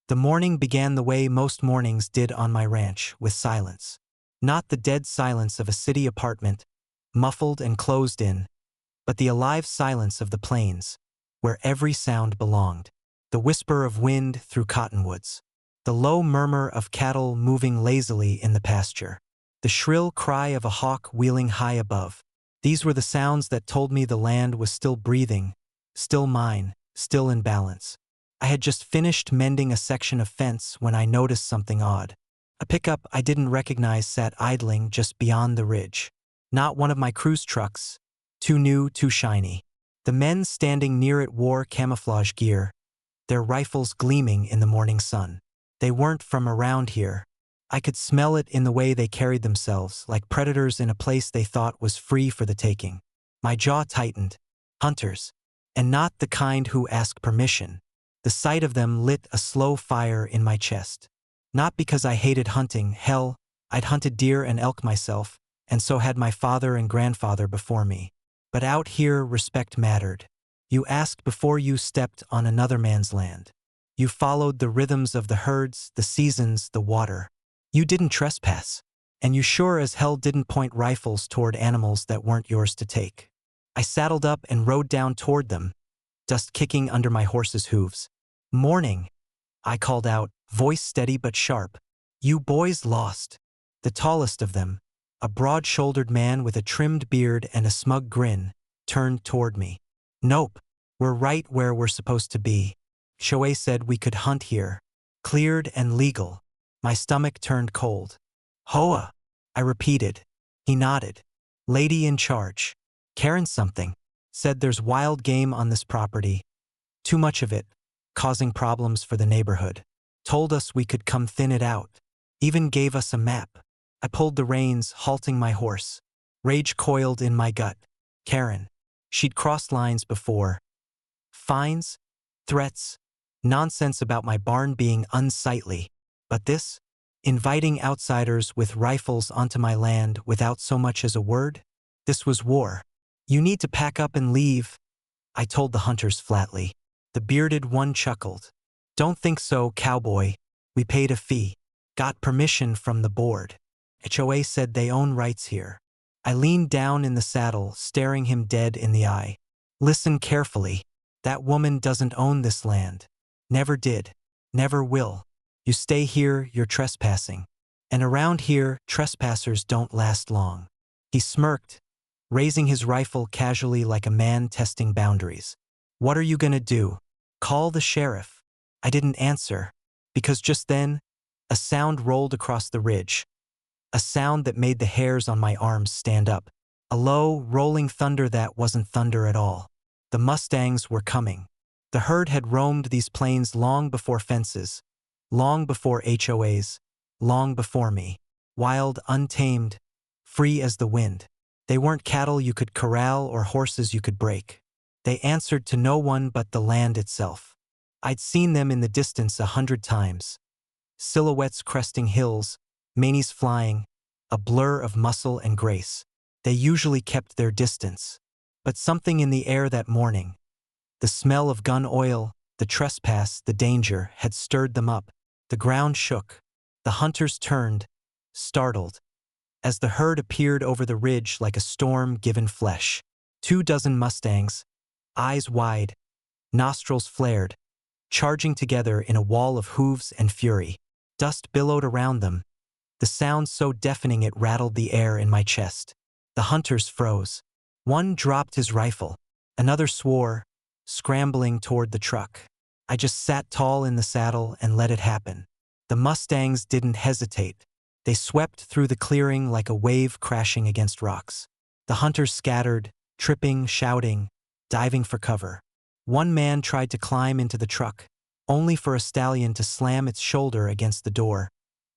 The morning began the way most mornings did on my ranch, with silence. Not the dead silence of a city apartment, muffled and closed in, but the alive silence of the plains, where every sound belonged. The whisper of wind through cottonwoods, the low murmur of cattle moving lazily in the pasture, the shrill cry of a hawk wheeling high above. These were the sounds that told me the land was still breathing, still mine, still in balance. I had just finished mending a section of fence when I noticed something odd. A pickup I didn't recognize sat idling just beyond the ridge. Not one of my cruise trucks. Too new, too shiny. The men standing near it wore camouflage gear, their rifles gleaming in the morning sun. They weren't from around here. I could smell it in the way they carried themselves, like predators in a place they thought was free for the taking. My jaw tightened. Hunters. And not the kind who ask permission. The sight of them lit a slow fire in my chest. Not because I hated hunting, hell, I'd hunted deer and elk myself, and so had my father and grandfather before me. But out here, respect mattered. You asked before you stepped on another man's land. You followed the rhythms of the herds, the seasons, the water. You didn't trespass. And you sure as hell didn't point rifles toward animals that weren't yours to take. I saddled up and rode down toward them, dust kicking under my horse's hooves. "Morning," I called out, voice steady but sharp. "You boys lost." The tallest of them, a broad-shouldered man with a trimmed beard and a smug grin, turned toward me. "Nope, we're right where we're supposed to be. HOA said we could hunt here. Cleared and legal." My stomach turned cold. "HOA," I repeated. He nodded. "Lady in charge. Karen something. Said there's wild game on this property. Too much of it, causing problems for the neighborhood. Told us we could come thin it out. Even gave us a map." I pulled the reins, halting my horse. Rage coiled in my gut. Karen. She'd crossed lines before. Fines? Threats? Nonsense about my barn being unsightly. But this? Inviting outsiders with rifles onto my land without so much as a word? This was war. "You need to pack up and leave," I told the hunters flatly. The bearded one chuckled. "Don't think so, cowboy. We paid a fee. Got permission from the board. HOA said they own rights here." I leaned down in the saddle, staring him dead in the eye. "Listen carefully. That woman doesn't own this land. Never did. Never will. You stay here, you're trespassing. And around here, trespassers don't last long." He smirked, raising his rifle casually like a man testing boundaries. "What are you gonna do? Call the sheriff?" I didn't answer, because just then, a sound rolled across the ridge. A sound that made the hairs on my arms stand up. A low, rolling thunder that wasn't thunder at all. The Mustangs were coming. The herd had roamed these plains long before fences, long before HOAs, long before me. Wild, untamed, free as the wind. They weren't cattle you could corral or horses you could break. They answered to no one but the land itself. I'd seen them in the distance 100 times. Silhouettes cresting hills, manes flying, a blur of muscle and grace. They usually kept their distance. But something in the air that morning, the smell of gun oil, the trespass, the danger, had stirred them up. The ground shook. The hunters turned, startled, as the herd appeared over the ridge like a storm given flesh. 24 Mustangs, eyes wide, nostrils flared, charging together in a wall of hooves and fury. Dust billowed around them, the sound so deafening it rattled the air in my chest. The hunters froze. One dropped his rifle. Another swore, scrambling toward the truck. I just sat tall in the saddle and let it happen. The Mustangs didn't hesitate. They swept through the clearing like a wave crashing against rocks. The hunters scattered, tripping, shouting, diving for cover. One man tried to climb into the truck, only for a stallion to slam its shoulder against the door,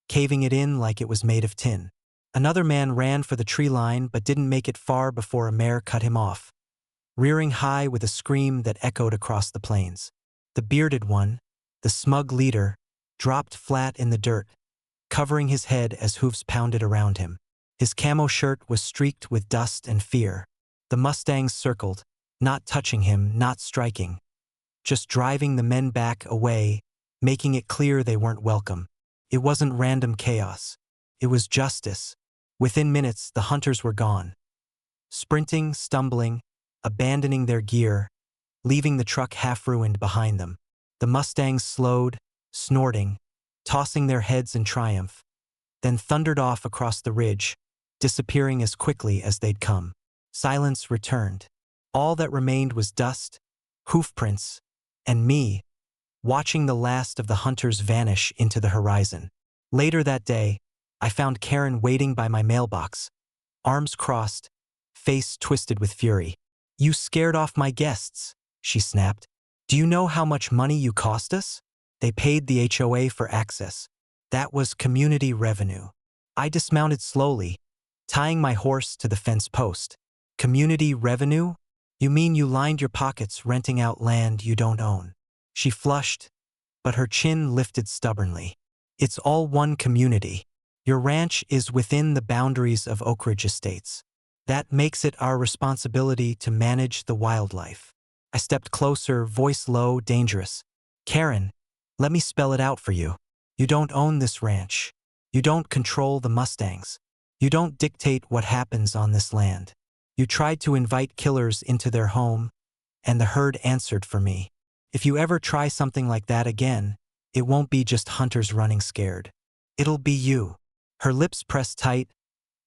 caving it in like it was made of tin. Another man ran for the tree line but didn't make it far before a mare cut him off, rearing high with a scream that echoed across the plains. The bearded one, the smug leader, dropped flat in the dirt, covering his head as hoofs pounded around him. His camo shirt was streaked with dust and fear. The Mustangs circled, not touching him, not striking, just driving the men back away, making it clear they weren't welcome. It wasn't random chaos. It was justice. Within minutes, the hunters were gone. Sprinting, stumbling, abandoning their gear, leaving the truck half-ruined behind them. The Mustangs slowed, snorting, tossing their heads in triumph, then thundered off across the ridge, disappearing as quickly as they'd come. Silence returned. All that remained was dust, hoofprints, and me, watching the last of the hunters vanish into the horizon. Later that day, I found Karen waiting by my mailbox, arms crossed, face twisted with fury. "You scared off my guests," she snapped. "Do you know how much money you cost us? They paid the HOA for access. That was community revenue." I dismounted slowly, tying my horse to the fence post. "Community revenue? You mean you lined your pockets renting out land you don't own?" She flushed, but her chin lifted stubbornly. "It's all one community. Your ranch is within the boundaries of Oak Ridge Estates. That makes it our responsibility to manage the wildlife." I stepped closer, voice low, dangerous. "Karen, let me spell it out for you. You don't own this ranch. You don't control the Mustangs. You don't dictate what happens on this land. You tried to invite killers into their home, and the herd answered for me. If you ever try something like that again, it won't be just hunters running scared. It'll be you." Her lips pressed tight,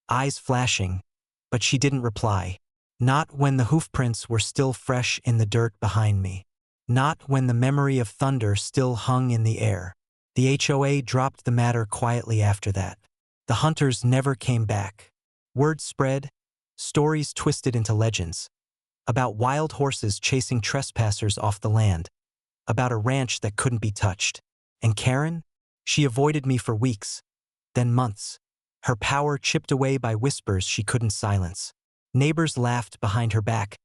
eyes flashing, but she didn't reply. Not when the hoofprints were still fresh in the dirt behind me. Not when the memory of thunder still hung in the air. The HOA dropped the matter quietly after that. The hunters never came back. Word spread, stories twisted into legends. About wild horses chasing trespassers off the land. About a ranch that couldn't be touched. And Karen? She avoided me for weeks, then months. Her power chipped away by whispers she couldn't silence. Neighbors laughed behind her back,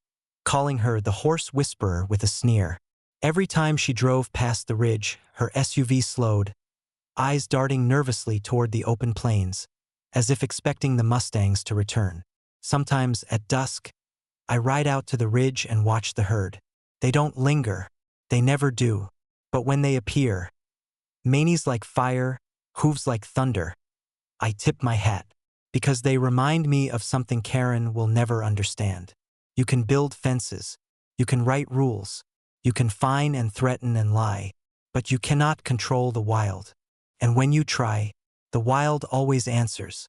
calling her the horse whisperer with a sneer. Every time she drove past the ridge, her SUV slowed, eyes darting nervously toward the open plains, as if expecting the Mustangs to return. Sometimes, at dusk, I ride out to the ridge and watch the herd. They don't linger. They never do. But when they appear, manes like fire, hooves like thunder, I tip my hat, because they remind me of something Karen will never understand. You can build fences. You can write rules. You can fine and threaten and lie, but you cannot control the wild. And when you try, the wild always answers.